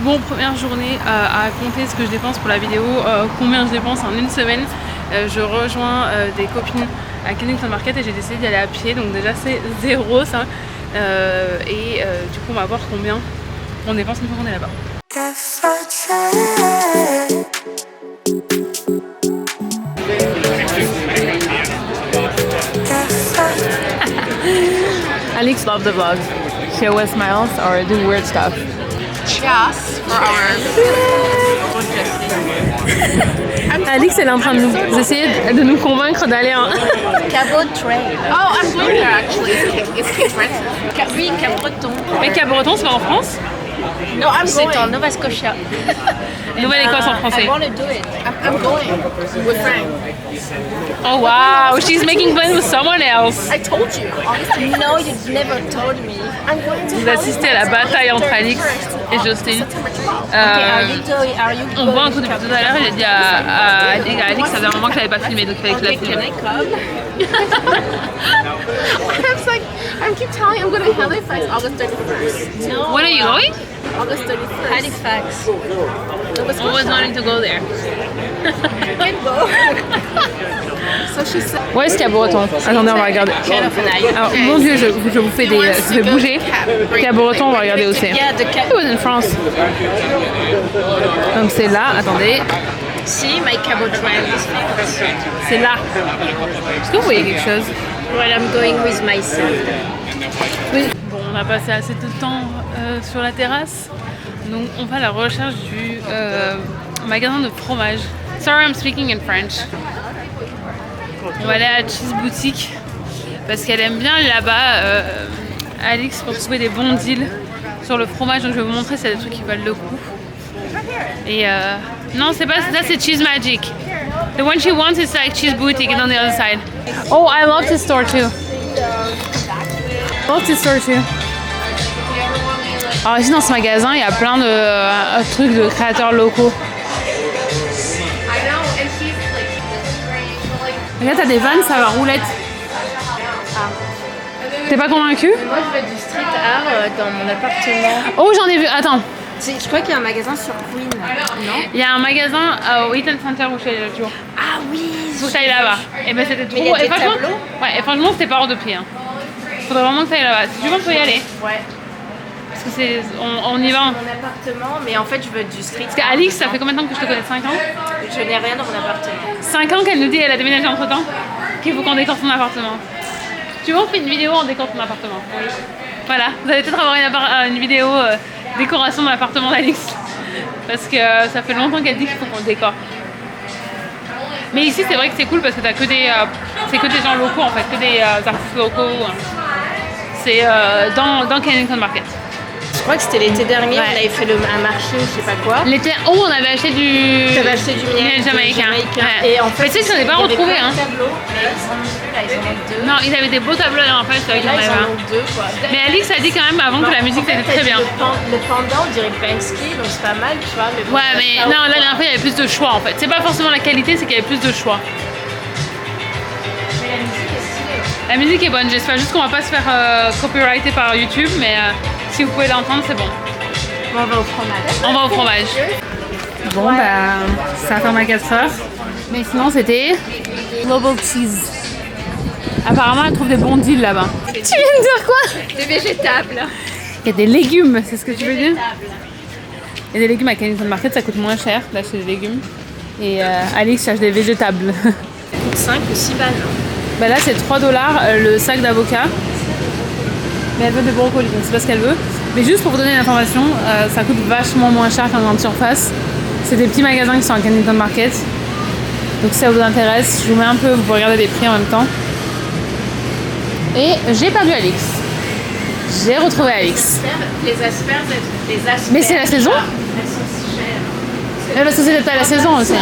Bon, première journée à compter ce que je dépense pour la vidéo, combien je dépense en une semaine. Je rejoins des copines à Kennington Market et j'ai décidé d'y aller à pied, donc déjà c'est 0 ça. Du coup on va voir combien on dépense une fois qu'on est là-bas. Alex loves the vlog. She always smiles or do weird stuff. Just for arms. Alix elle est en train de nous essayer de nous convaincre d'aller en Cabot Trail. Oh, I'm going there actually. It's Cape Breton. Oui, Cap-Breton. Mais Cap-Breton c'est pas en France? No, I'm going. C'est en Nova Scotia. Nouvelle-Écosse en français. I want to do it. I'm going with Frank. Oh wow, she's making plans with someone else. I told you. No, you never told me. I'm going to. Vous assistez à la bataille entre Alix et Jocelyne. On voit un coup depuis tout à l'heure, il a dit à Alix, ça faisait un moment que je l'avais pas filmé, donc il fallait que je la filme. I keep telling you I'm going to Halifax August 31st. No. When are you going? August 31st. Halifax. Always wanting to go there. So she said. Où est-ce Cap-Breton? Attendez, on va regarder. Alors, mon dieu, je vous fais des. Je fais bouger. Cap-Breton, on va regarder où c'est. It was in France. Donc c'est là, attendez. See, my Cabot Trail is famous. C'est là. Est-ce que vous voyez quelque chose? Well, I'm going with my son. Oui. Bon, on a passé assez de temps sur la terrasse. Donc on va à la recherche du magasin de fromage. Sorry, I'm speaking in French. On va aller à la Cheese Boutique parce qu'elle aime bien là-bas Alix pour trouver des bons deals sur le fromage. Donc je vais vous montrer s'il y a des trucs qui valent le coup. Et non, c'est pas ça, c'est Cheese Magic. The one she wants is like Cheese Boutique and on the other side. Oh, I love this store too. I love this store too. Alors ici dans ce magasin, il y a plein de trucs de créateurs locaux. Et là, t'as des vannes, ça va roulette. T'es pas convaincu? Moi, je veux du street art dans mon appartement. Oh, j'en ai vu. Attends. Je crois qu'il y a un magasin sur Queen, non? Il y a un magasin au Eaton Center où je suis allée l'autre jour. Ah oui. Faut que t'ailles là-bas. Et ben c'était trop. Mais il y a des franchement, tableaux. ouais, et franchement, c'était pas hors de prix. Hein. Faudrait vraiment que t'ailles là-bas. Si tu veux, on peut y aller. Ouais. Parce que c'est, on y va. Mon appartement, mais en fait, je veux du street art. Parce qu'Alix, ça fait combien de temps que je te connais? 5 ans? Je n'ai rien dans mon appartement. 5 ans qu'elle nous dit qu'elle a déménagé entre temps, qu'il faut qu'on décore son appartement. Tu veux, on fait une vidéo en décore ton appartement? Oui. Voilà, vous allez peut-être avoir une vidéo décoration de l'appartement d'Alix. Parce que ça fait longtemps qu'elle dit qu'il faut qu'on le décore. Mais ici, c'est vrai que c'est cool parce que t'as que des, c'est que des gens locaux en fait, que des artistes locaux. C'est dans Kennington Market. Je crois que c'était l'été dernier, on avait fait un marché, je sais pas quoi. L'été où on avait acheté du miel jamaïcain. Ouais. Et en fait, mais tu sais que je n'ai pas retrouvé. Hein. Tableaux, mais ils sont plus là, ils en ont deux. Non, ils avaient des beaux tableaux là en fait. Et là, ils en ont deux quoi. Mais Alix a dit quand même avant que la musique était très bien. Le pendant, on dirait Banksy, donc c'est pas mal, tu vois. Mais bon, ouais, mais non, là, il y avait plus de choix en fait. C'est pas forcément la qualité, c'est qu'il y avait plus de choix. Mais la musique est stylée. La musique est bonne, j'espère juste qu'on va pas se faire copyrighter par YouTube, mais si vous pouvez l'entendre, c'est bon. On va au fromage. On va au fromage. Bon, bah, ça ferme à 4 heures. Mais sinon, c'était Global Cheese. Apparemment, elle trouve des bons deals là-bas. Tu viens de dire quoi? Des végétables. Il y a des légumes, c'est ce que tu veux dire? Il y a des légumes à Kennington Market, ça coûte moins cher d'acheter des légumes. Et Alix cherche des végétables. Ça coûte 5 ou 6 balles. Bah là, c'est 3$ le sac d'avocat. Mais elle veut des brocolis, donc c'est pas ce qu'elle veut. Mais juste pour vous donner l'information, ça coûte vachement moins cher qu'en grande surface. C'est des petits magasins qui sont à Kennington Market. Donc si ça vous intéresse, je vous mets un peu, vous pouvez regarder les prix en même temps. Et j'ai perdu Alix. J'ai retrouvé Alix. Les asperges. Mais c'est la saison? Elles sont chères. Parce que c'est pas la saison aussi.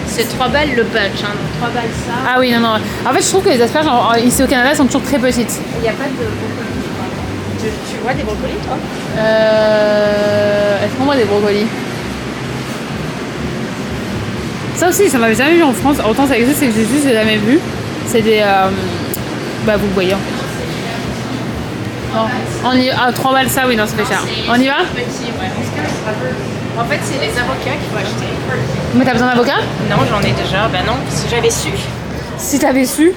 C'est 3 balles le bunch, hein, donc 3 balles ça. Ah oui, non, non. En fait, je trouve que les asperges ici au Canada sont toujours très petites. Il n'y a pas de brocolis, je crois. Tu vois des brocolis, toi? Est-ce qu'on voit des brocolis? Ça aussi, ça m'avait jamais vu en France. Autant ça existe, c'est que j'ai juste jamais vu. C'est des... bah, vous le voyez en fait. Bon, on y... Ah, 3 balles ça, oui, non, ça fait cher. On y va? En fait, c'est les avocats qu'il faut acheter. Mais t'as besoin d'avocat? Non, j'en ai déjà. Ben non, si j'avais su. Si t'avais su.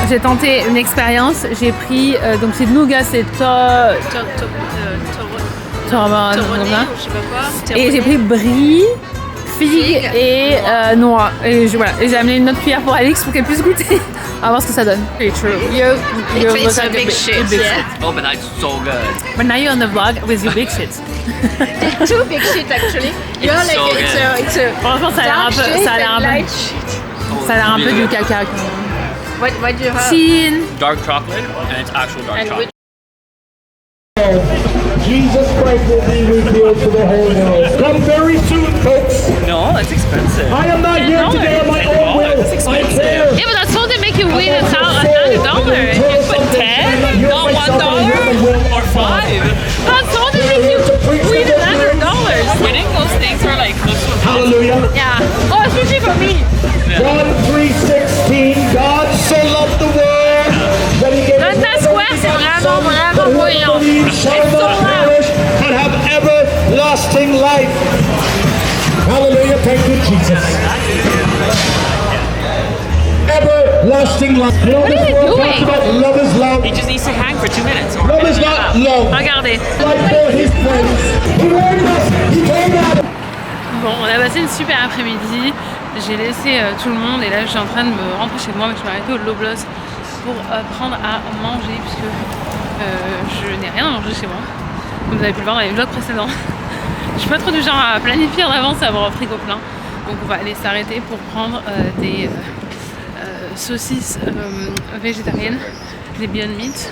J'ai tenté une expérience, j'ai pris, donc c'est de nougat, c'est Toronné Torabara, ou je sais pas quoi. et j'ai pris brie, figue et noix. Et voilà, et j'ai amené une autre cuillère pour Alix pour qu'elle puisse goûter. On va voir ce que ça donne. It's true. It's a big shit, yeah. Oh, but that's so good. But now you're on the vlog with your big shit. Two big shit actually. You're like so it's a Franchement, ça a l'air un peu, ça a l'air un peu, light shit. ça a l'air un peu Really du good. caca. Quand même. What do you have? Chine. Dark chocolate, and it's actual dark And chocolate. Jesus Christ will be revealed to the whole world. Come very soon, folks. No, that's expensive. I am not here today on my own will. I care. Yeah, but I told they make you win $1,000. But 10? Not $1? Or 5? I told they make you win $100. Winning those things are like close to Hallelujah. Yeah. Oh, especially for me. John 3:16. God so loved the world that he gave his That's only where c'est begotten vraiment, Son, vraiment that whoever brilliant. believes shall It's so not loud. perish but have everlasting life. Hallelujah. Thank you, Jesus. Everlasting life. You know, What this are you world doing? talks about love is love. He just needs to hang for 2 minutes. Love is not love. Regardez. Like for his friends. He warned us. He came out. Bon, on a passé une super après-midi. J'ai laissé tout le monde et là je suis en train de me rentrer chez moi, mais je vais arrêter au Loblaws pour prendre à manger puisque je n'ai rien à manger chez moi. Comme vous avez pu le voir dans les vlogs précédents. Je suis pas trop du genre à planifier en avance à avoir un frigo plein. Donc on va aller s'arrêter pour prendre des saucisses végétariennes, des Beyond Meat.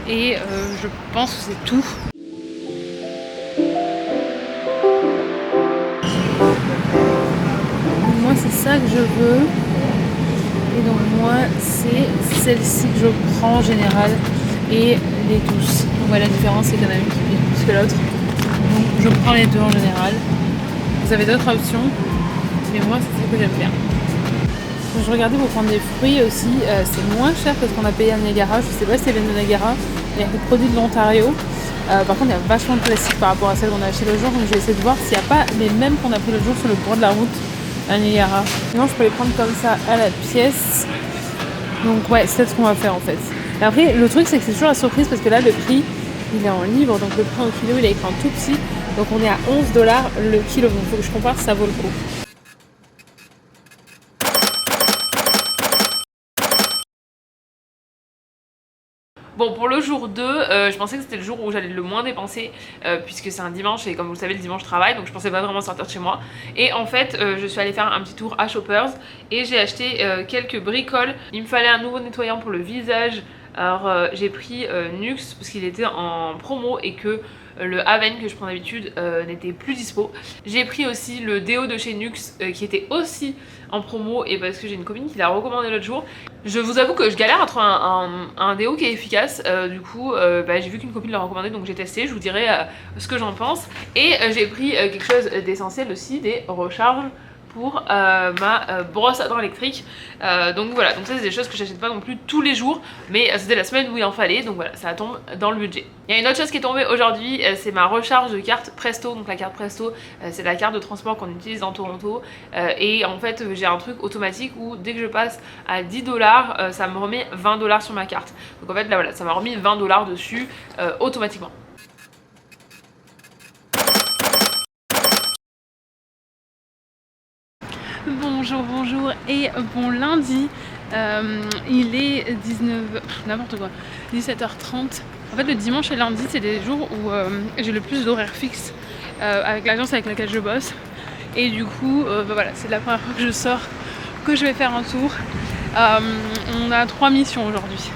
Et je pense que c'est tout. Moi c'est ça que je veux. Et donc moi c'est celle-ci que je prends en général et les douces. Donc voilà, la différence c'est qu'il y en a une qui pique plus que l'autre. Donc je prends les deux en général. Vous avez d'autres options, mais moi c'est ça que j'aime bien. Je regardais pour prendre des fruits aussi, c'est moins cher que ce qu'on a payé à Niagara. Je sais pas si c'est les de Niagara, il y a des produits de l'Ontario. Par contre il y a vachement de plastique par rapport à celles qu'on a acheté le jour, donc je vais essayer de voir s'il n'y a pas les mêmes qu'on a pris le jour sur le bord de la route à Niagara. Sinon je peux les prendre comme ça à la pièce. Donc ouais, c'est ce qu'on va faire en fait. Et après le truc c'est que c'est toujours la surprise parce que là le prix il est en livre, donc le prix en kilo il est écrit en tout petit. Donc on est à $11 le kilo, donc il faut que je compare si ça vaut le coup. Bon, pour le jour 2, je pensais que c'était le jour où j'allais le moins dépenser puisque c'est un dimanche et comme vous le savez le dimanche je travaille, donc je pensais pas vraiment sortir de chez moi. Et en fait je suis allée faire un petit tour à Shoppers et j'ai acheté quelques bricoles. Il me fallait un nouveau nettoyant pour le visage. Alors j'ai pris Nux parce qu'il était en promo et que le Haven que je prends d'habitude n'était plus dispo. J'ai pris aussi le déo de chez Nux qui était aussi en promo et parce que j'ai une copine qui l'a recommandé l'autre jour. Je vous avoue que je galère à trouver un déo qui est efficace, du coup j'ai vu qu'une copine l'a recommandé donc j'ai testé, je vous dirai ce que j'en pense. Et j'ai pris quelque chose d'essentiel aussi, des recharges pour ma brosse à dents électrique. Donc voilà, donc ça c'est des choses que j'achète pas non plus tous les jours, mais c'était la semaine où il en fallait, donc voilà, ça tombe dans le budget. Il y a une autre chose qui est tombée aujourd'hui, c'est ma recharge de carte Presto. Donc la carte Presto, c'est la carte de transport qu'on utilise dans Toronto, et en fait j'ai un truc automatique où dès que je passe à $10, ça me remet $20 sur ma carte. Donc en fait là voilà, ça m'a remis $20 dessus automatiquement. Bonjour, bonjour et bon lundi. Il est 17h30. En fait le dimanche et lundi c'est des jours où j'ai le plus d'horaires fixes avec l'agence avec laquelle je bosse. Et du coup voilà, c'est la première fois que je sors, que je vais faire un tour. On a 3 missions aujourd'hui.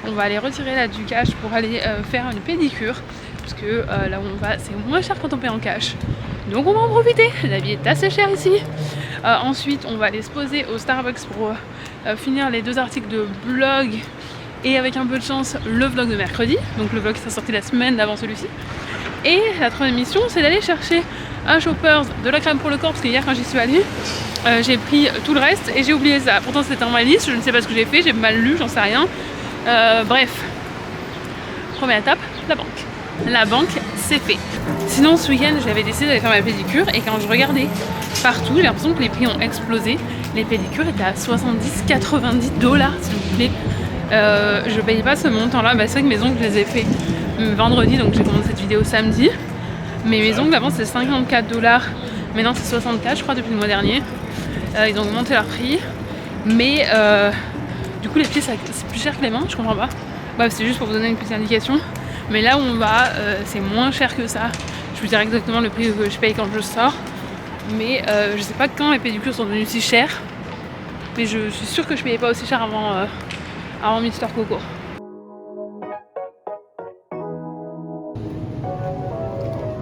On va aller retirer là du cash pour aller faire une pédicure. Parce que là où on va c'est moins cher quand on paye en cash. Donc on va en profiter, la vie est assez chère ici. Ensuite on va aller se poser au Starbucks pour finir les 2 articles de blog et avec un peu de chance le vlog de mercredi. Donc le vlog qui sera sorti la semaine d'avant celui-ci. Et la 3e mission c'est d'aller chercher un Shoppers, de la crème pour le corps, parce que hier quand j'y suis allée, j'ai pris tout le reste et j'ai oublié ça. Pourtant c'était dans ma liste, je ne sais pas ce que j'ai fait, j'ai mal lu, j'en sais rien. Bref, première étape, la banque. La banque, c'est fait. Sinon ce week-end j'avais décidé d'aller faire ma pédicure et quand je regardais partout, j'ai l'impression que les prix ont explosé. Les pédicures étaient à 70-90 $, s'il vous plaît. Je payais pas ce montant là, c'est vrai que mes ongles je les ai fait vendredi, donc j'ai commencé cette vidéo samedi. Mais mes ongles avant c'était 54 $, maintenant c'est 64 je crois depuis le mois dernier. Ils ont augmenté leur prix. Mais du coup les pieds c'est plus cher que les mains, je comprends pas. Bref, c'est juste pour vous donner une petite indication. Mais là où on va, c'est moins cher que ça. Je vous dirai exactement le prix que je paye quand je sors. Mais je sais pas quand les pédicures sont devenues si chères. Mais je suis sûre que je payais pas aussi cher avant Mister Coco.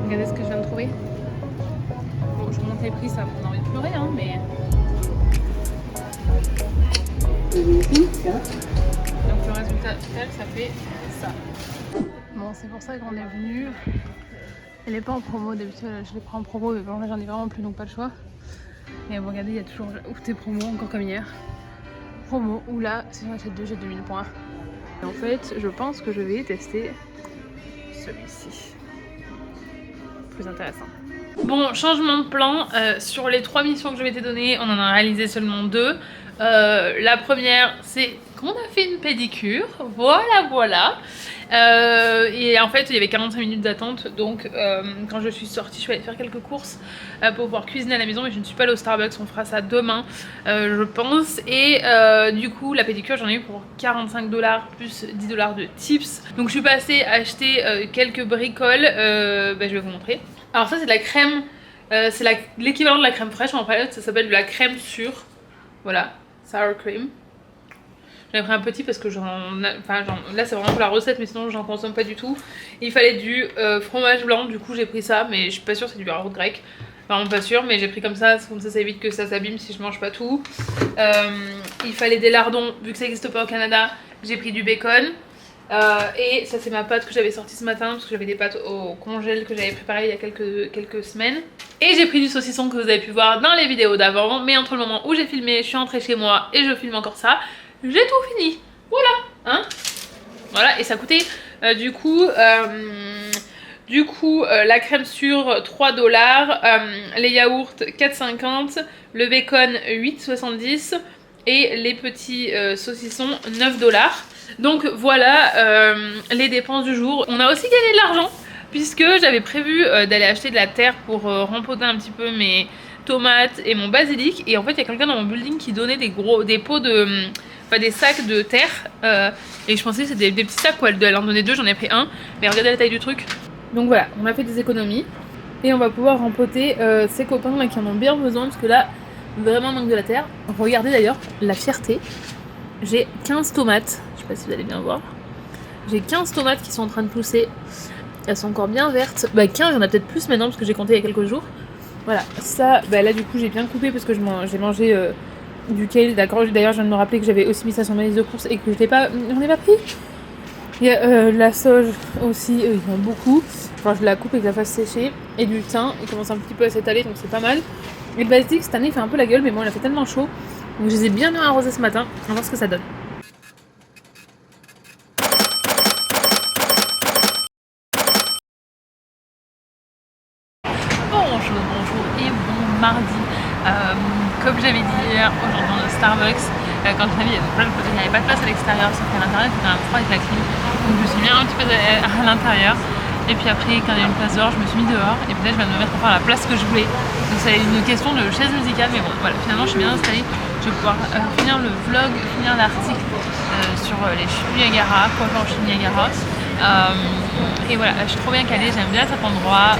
Regardez ce que je viens de trouver. Bon, je vous montre les prix, ça vous donne envie de pleurer, hein, mais... Donc le résultat total, ça fait ça. Bon, c'est pour ça qu'on est venu. Elle n'est pas en promo, d'habitude je les prends en promo, mais bon là j'en ai vraiment plus, donc pas le choix. Et vous regardez, il y a toujours des promos, encore comme hier. Promo, où là, si j'en achète 2, j'ai 2000 points. Et en fait, je pense que je vais tester celui-ci. Plus intéressant. Bon, changement de plan. Sur les 3 missions que je m'étais données, on en a réalisé seulement 2. La première, c'est qu'on a fait une pédicure. Voilà. Et en fait il y avait 45 minutes d'attente, donc quand je suis sortie je suis allée faire quelques courses pour pouvoir cuisiner à la maison, mais je ne suis pas allée au Starbucks, on fera ça demain je pense. Et du coup la pédicure j'en ai eu pour 45 $ plus 10 $ de tips. Donc je suis passée acheter quelques bricoles, je vais vous montrer. Alors ça c'est de la crème, c'est l'équivalent de la crème fraîche en fait, ça s'appelle de la crème sûre, voilà, sour cream. J'en ai pris un petit parce que là c'est vraiment pour la recette, mais sinon j'en consomme pas du tout. Il fallait du fromage blanc, du coup j'ai pris ça, mais je suis pas sûre c'est du yaourt grec. Vraiment pas sûre, mais j'ai pris comme ça évite que ça s'abîme si je mange pas tout. Il fallait des lardons, vu que ça n'existe pas au Canada, j'ai pris du bacon. Et ça c'est ma pâte que j'avais sortie ce matin, parce que j'avais des pâtes au congèle que j'avais préparées il y a quelques semaines. Et j'ai pris du saucisson que vous avez pu voir dans les vidéos d'avant, mais entre le moment où j'ai filmé, je suis rentrée chez moi et je filme encore ça. J'ai tout fini, voilà, hein. Voilà, et ça coûtait du coup la crème sûre 3 $, les yaourts 4,50, le bacon 8,70 et les petits saucissons 9 $. Donc voilà les dépenses du jour. On a aussi gagné de l'argent puisque j'avais prévu d'aller acheter de la terre pour rempoter un petit peu mes tomates et mon basilic. Et en fait il y a quelqu'un dans mon building qui donnait des pots de... des sacs de terre et je pensais que c'était des petits sacs quoi, elle doit en donner 2, j'en ai pris un, mais regardez la taille du truc. Donc voilà, on a fait des économies et on va pouvoir rempoter ces copains là qui en ont bien besoin, parce que là vraiment manque de la terre. Regardez d'ailleurs la fierté, j'ai 15 tomates, je sais pas si vous allez bien voir, j'ai 15 tomates qui sont en train de pousser, elles sont encore bien vertes, 15, il y en a peut-être plus maintenant parce que j'ai compté il y a quelques jours. Voilà, ça là du coup j'ai bien coupé parce que j'ai mangé du kale, d'accord. D'ailleurs je viens de me rappeler que j'avais aussi mis ça sur ma liste de courses et que j'en ai pas pris. Il y a la sauge aussi, il y en a beaucoup. Enfin je la coupe et que je la fasse sécher. Et du thym, il commence un petit peu à s'étaler, donc c'est pas mal. Et le basilic cette année il fait un peu la gueule, mais bon il a fait tellement chaud, donc je les ai bien arrosés ce matin. On va voir ce que ça donne. Bonjour et bon mardi. Comme j'avais dit hier, aujourd'hui dans le Starbucks, quand je il y avait pas de place à l'extérieur, sauf qu'à l'intérieur c'était un froid avec la clim. Donc je me suis mis un petit peu à l'intérieur. Et puis après, quand il y a une place dehors, je me suis mis dehors. Et puis là, je viens de me mettre enfin à la place que je voulais. Donc c'est une question de chaise musicale, mais bon, voilà, finalement je suis bien installée. Je vais pouvoir finir le vlog, finir l'article sur les chutes Niagara, quoi faire aux chutes Niagara. Et voilà, je suis trop bien calée, j'aime bien cet endroit.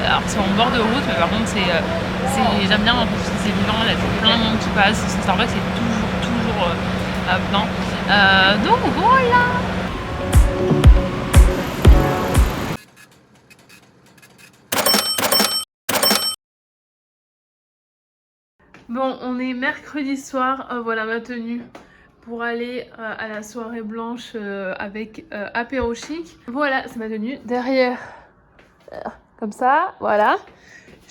Alors c'est en bord de route, mais par contre j'aime bien en plus, c'est vivant, il y a toujours plein de monde qui passe. Ce Starbucks c'est toujours plein. Donc voilà. Bon, on est mercredi soir, voilà ma tenue pour aller à la soirée blanche avec apéro chic. Voilà, c'est ma tenue. Derrière, comme ça, voilà.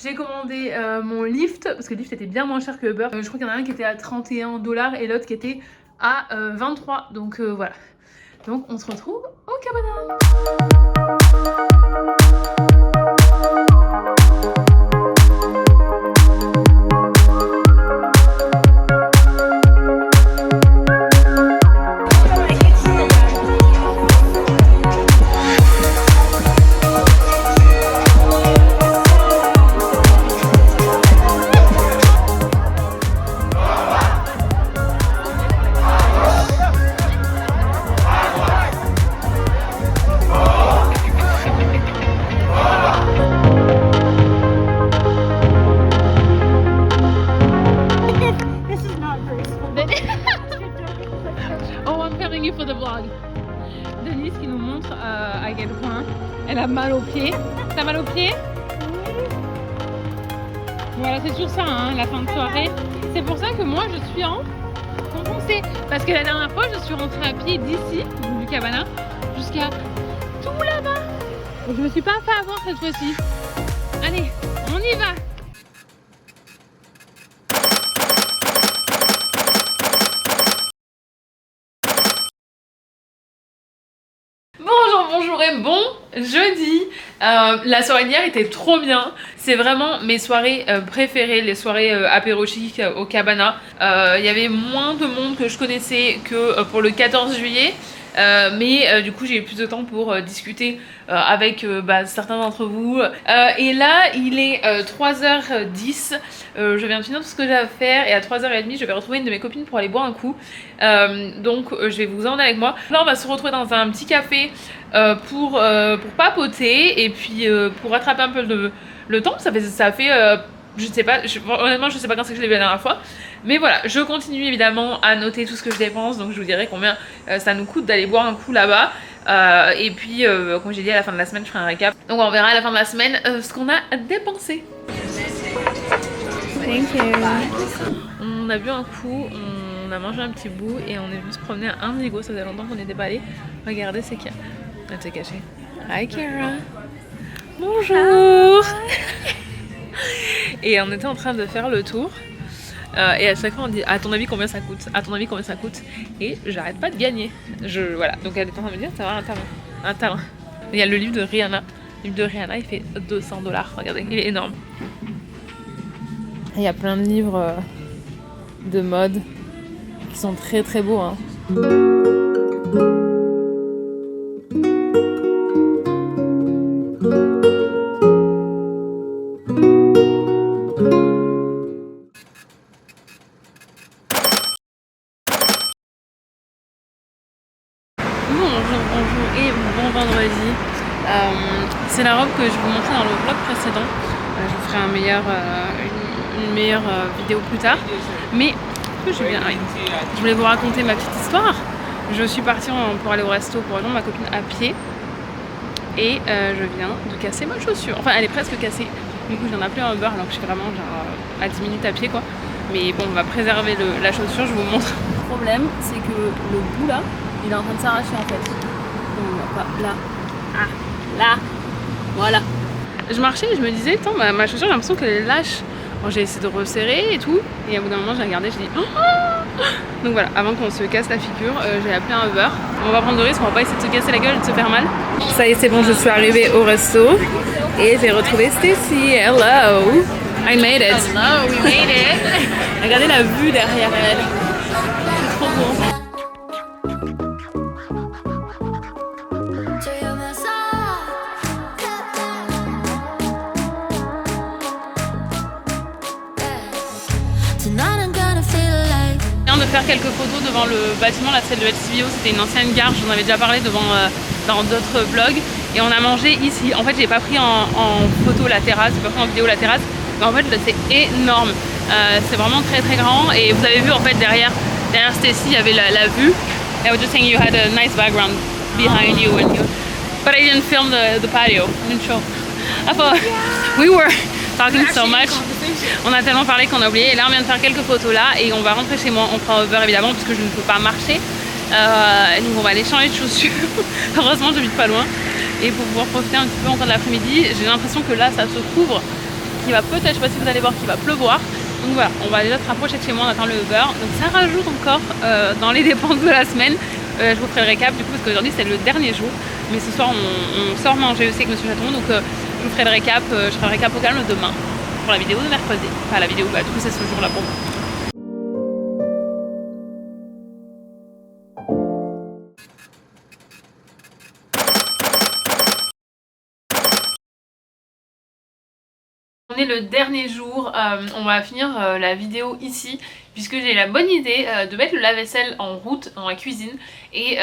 J'ai commandé mon Lyft, parce que Lyft était bien moins cher que Uber. Je crois qu'il y en a un qui était à 31$ et l'autre qui était à 23. Donc voilà. Donc on se retrouve au Cabana. Oh, I'm filming you for the vlog. Denise qui nous montre à quel point elle a mal aux pieds. T'as mal aux pieds? Voilà, c'est toujours ça, hein, la fin de soirée. C'est pour ça que moi, je suis en compensée. Parce que la dernière fois, je suis rentrée à pied d'ici, du Cabana, jusqu'à tout là-bas. Donc je me suis pas fait avoir cette fois-ci. Allez, on y va. Bonjour et bon jeudi. La soirée d'hier était trop bien. C'est vraiment mes soirées préférées, les soirées apéro chic au Cabana. Il y avait moins de monde que je connaissais que pour le 14 juillet. Mais du coup j'ai eu plus de temps pour discuter avec certains d'entre vous. Et là il est 3h10. Je viens de finir tout ce que j'ai à faire et à 3h30 je vais retrouver une de mes copines pour aller boire un coup. Donc je vais vous emmener avec moi. Là on va se retrouver dans un petit café pour papoter et puis pour rattraper un peu le temps. Ça fait je sais pas, honnêtement je sais pas quand c'est que je l'ai vu la dernière fois. Mais voilà, je continue évidemment à noter tout ce que je dépense. Donc je vous dirai combien ça nous coûte d'aller boire un coup là-bas. Et puis comme j'ai dit, à la fin de la semaine je ferai un récap. Donc on verra à la fin de la semaine ce qu'on a dépensé. Thank you. On a bu un coup, on a mangé un petit bout et on est venu se promener à Indigo. Ça faisait longtemps qu'on n'était pas allé. Regardez, c'est Kira. Elle s'est cachée. Hi Kira. Bonjour. Et on était en train de faire le tour. Et à chaque fois on dit à ton avis combien ça coûte, à ton avis combien ça coûte, et j'arrête pas de gagner. Voilà, donc elle est en train de me dire ça va un talent. Il y a le livre de Rihanna. Le livre de Rihanna il fait 200$. Regardez, il est énorme. Il y a plein de livres de mode qui sont très très beaux, hein. Bonjour et bon vendredi. C'est la robe que je vous montrais dans le vlog précédent. Je vous ferai une meilleure vidéo plus tard. Mais je voulais vous raconter ma petite histoire. Je suis partie pour aller au resto pour rejoindre ma copine à pied. Et je viens de casser ma chaussure. Enfin elle est presque cassée. Du coup je viens d'appeler un Uber alors que je suis vraiment genre à 10 minutes à pied quoi. Mais bon on va préserver la chaussure, je vous montre. Le problème c'est que le bout là, il est en train de s'arracher en fait. Donc, là. Ah, là. Voilà. Je marchais et je me disais, attends, ma chaussure, j'ai l'impression qu'elle est lâche. Bon, j'ai essayé de resserrer et tout. Et à bout d'un moment, j'ai regardé, j'ai dit, oh. Donc voilà, avant qu'on se casse la figure, j'ai appelé un Uber. On va prendre le risque, on va pas essayer de se casser la gueule et de se faire mal. Ça y est, c'est bon, je suis arrivée au resto. Et j'ai retrouvé Stacy. Hello. I made it. Hello, we made it. Regardez la vue derrière elle. C'est trop beau. De faire quelques photos devant le bâtiment, la celle de LCBO, c'était une ancienne gare, j'en avais déjà parlé dans d'autres vlogs, et on a mangé ici. En fait j'ai pas pris en photo la terrasse, j'ai pas pris en vidéo la terrasse, mais en fait c'est énorme, c'est vraiment très très grand, et vous avez vu en fait derrière Stacy il y avait la vue. I was just saying you had a nice background behind you, but I didn't film the patio, I didn't show. I thought we were talking so much. On a tellement parlé qu'on a oublié. Et là on vient de faire quelques photos là et on va rentrer chez moi. On prend Uber évidemment parce que je ne peux pas marcher. Donc on va aller changer de chaussures. Heureusement j'habite pas loin. Et pour pouvoir profiter un petit peu encore de l'après-midi. J'ai l'impression que là ça se couvre qu'il va peut-être, je sais pas si vous allez voir, qu'il va pleuvoir. Donc voilà, on va déjà se rapprocher de chez moi, on attend le Uber. Donc ça rajoute encore dans les dépenses de la semaine. Je vous ferai le récap du coup parce qu'aujourd'hui c'est le dernier jour. Mais ce soir on sort manger aussi avec Monsieur Chaton. Donc je vous ferai le récap, je ferai le récap au calme demain pour la vidéo de mercredi. Enfin la vidéo, bah du coup c'est ce jour là pour vous. On est le dernier jour, on va finir la vidéo ici puisque j'ai la bonne idée de mettre le lave-vaisselle en route dans la cuisine et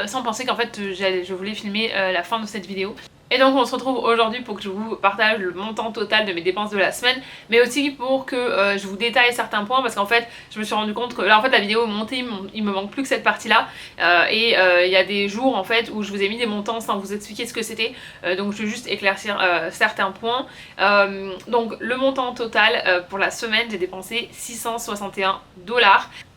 sans penser qu'en fait je voulais filmer la fin de cette vidéo. Et donc on se retrouve aujourd'hui pour que je vous partage le montant total de mes dépenses de la semaine, mais aussi pour que je vous détaille certains points parce qu'en fait je me suis rendu compte que là en fait la vidéo est montée, il me manque plus que cette partie là et il y a des jours en fait où je vous ai mis des montants sans vous expliquer ce que c'était, donc je vais juste éclaircir certains points. Donc le montant total pour la semaine, j'ai dépensé 661 $.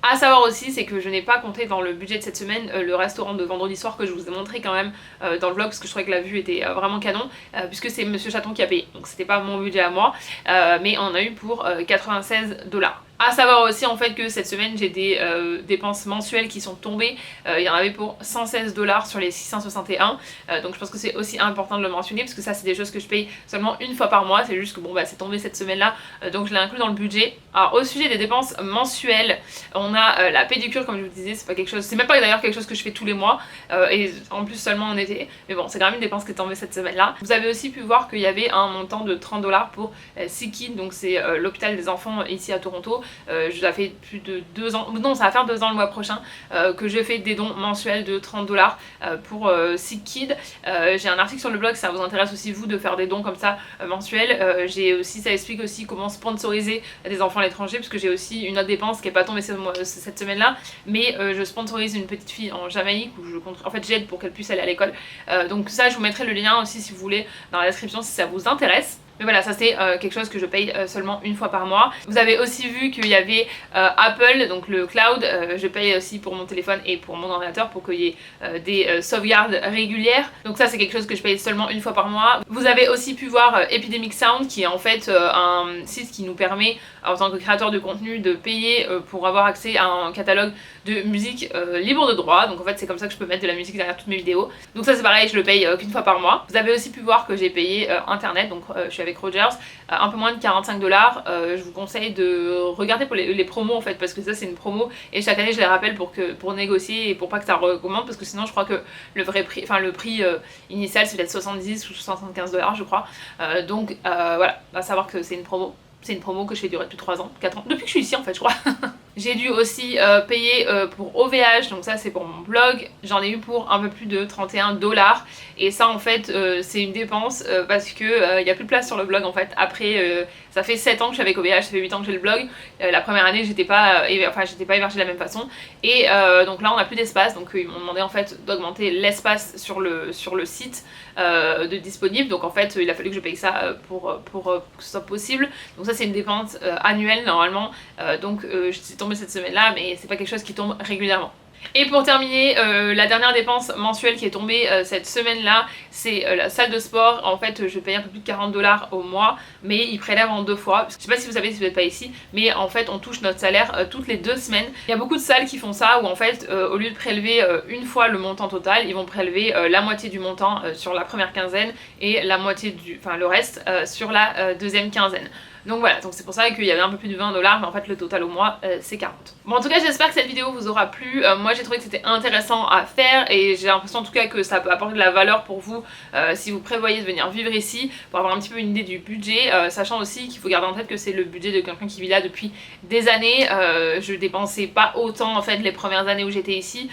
À savoir aussi, c'est que je n'ai pas compté dans le budget de cette semaine le restaurant de vendredi soir que je vous ai montré quand même dans le vlog parce que je trouvais que la vue était vraiment canon puisque c'est Monsieur Chaton qui a payé, donc c'était pas mon budget à moi, mais on a eu pour 96 $. À savoir aussi en fait que cette semaine j'ai des dépenses mensuelles qui sont tombées, il y en avait pour 116 $ sur les 661, donc je pense que c'est aussi important de le mentionner parce que ça c'est des choses que je paye seulement une fois par mois, c'est juste que bon bah c'est tombé cette semaine là, donc je l'ai inclus dans le budget. Alors au sujet des dépenses mensuelles, on a la pédicure comme je vous disais, c'est pas quelque chose, c'est même pas d'ailleurs quelque chose que je fais tous les mois et en plus seulement en été, mais bon c'est quand même une dépense qui est tombée cette semaine là. Vous avez aussi pu voir qu'il y avait un montant de 30 $ pour SickKids, donc c'est l'hôpital des enfants ici à Toronto. Ça fait plus de 2 ans, non ça va faire 2 ans le mois prochain que je fais des dons mensuels de 30 $ pour SickKids. J'ai un article sur le blog si ça vous intéresse aussi vous de faire des dons comme ça mensuels. J'ai aussi, ça explique aussi comment sponsoriser des enfants à l'étranger parce que j'ai aussi une autre dépense qui n'est pas tombée cette semaine là, mais je sponsorise une petite fille en Jamaïque où en fait j'aide pour qu'elle puisse aller à l'école. Donc ça je vous mettrai le lien aussi si vous voulez dans la description si ça vous intéresse. Mais voilà, ça c'est quelque chose que je paye seulement une fois par mois. Vous avez aussi vu qu'il y avait Apple, donc le cloud, je paye aussi pour mon téléphone et pour mon ordinateur pour qu'il y ait des sauvegardes régulières. Donc ça c'est quelque chose que je paye seulement une fois par mois. Vous avez aussi pu voir Epidemic Sound qui est en fait un site qui nous permet en tant que créateur de contenu de payer pour avoir accès à un catalogue de musique libre de droit. Donc en fait c'est comme ça que je peux mettre de la musique derrière toutes mes vidéos. Donc ça c'est pareil, je le paye qu'une fois par mois. Vous avez aussi pu voir que j'ai payé internet, donc je suis avec Rogers, un peu moins de 45 $. Je vous conseille de regarder pour les promos en fait parce que ça c'est une promo et chaque année je les rappelle pour négocier et pour pas que ça recommande parce que sinon je crois que le vrai prix, enfin le prix initial c'est peut-être 70 ou 75 $ je crois. Donc voilà, à savoir que c'est une promo. C'est une promo que je fais durer depuis 3 ans, 4 ans, depuis que je suis ici en fait je crois. J'ai dû aussi payer pour OVH, donc ça c'est pour mon blog, j'en ai eu pour un peu plus de 31 $. Et ça en fait c'est une dépense parce que il n'y a plus de place sur le blog en fait. Après ça fait 7 ans que je suis avec OVH, ça fait 8 ans que j'ai le blog. La première année j'étais pas hébergée de la même façon. Et donc là on n'a plus d'espace, donc ils m'ont demandé en fait d'augmenter l'espace sur le site de disponible. Donc en fait il a fallu que je paye ça pour que ce soit possible. Donc ça c'est une dépense annuelle normalement, donc c'est tombé cette semaine là mais c'est pas quelque chose qui tombe régulièrement. Et pour terminer, la dernière dépense mensuelle qui est tombée cette semaine là, c'est la salle de sport. En fait je paye un peu plus de 40 $ au mois, mais ils prélèvent en 2 fois. Je sais pas si vous savez si vous n'êtes pas ici, mais en fait on touche notre salaire toutes les 2 semaines. Il y a beaucoup de salles qui font ça où en fait au lieu de prélever une fois le montant total, ils vont prélever la moitié du montant sur la première quinzaine et la moitié le reste sur la deuxième quinzaine. Donc voilà, donc c'est pour ça qu'il y avait un peu plus de 20 $, mais en fait le total au mois c'est 40. Bon en tout cas j'espère que cette vidéo vous aura plu. Moi j'ai trouvé que c'était intéressant à faire et j'ai l'impression en tout cas que ça peut apporter de la valeur pour vous si vous prévoyez de venir vivre ici, pour avoir un petit peu une idée du budget, sachant aussi qu'il faut garder en tête que c'est le budget de quelqu'un qui vit là depuis des années. Je dépensais pas autant en fait les premières années où j'étais ici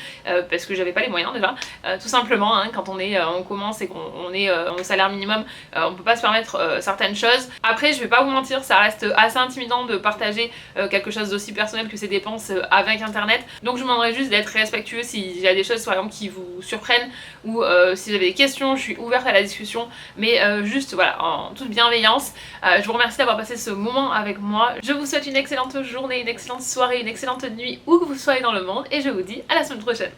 parce que j'avais pas les moyens déjà, tout simplement hein, quand on commence et qu'on est au salaire minimum, on peut pas se permettre certaines choses. Après je vais pas vous mentir, ça reste assez intimidant de partager quelque chose d'aussi personnel que ces dépenses avec internet, donc je vous demanderai juste d'être respectueux s'il y a des choses par exemple qui vous surprennent ou si vous avez des questions, je suis ouverte à la discussion, mais juste voilà en toute bienveillance. Je vous remercie d'avoir passé ce moment avec moi, je vous souhaite une excellente journée, une excellente soirée, une excellente nuit où que vous soyez dans le monde et je vous dis à la semaine prochaine.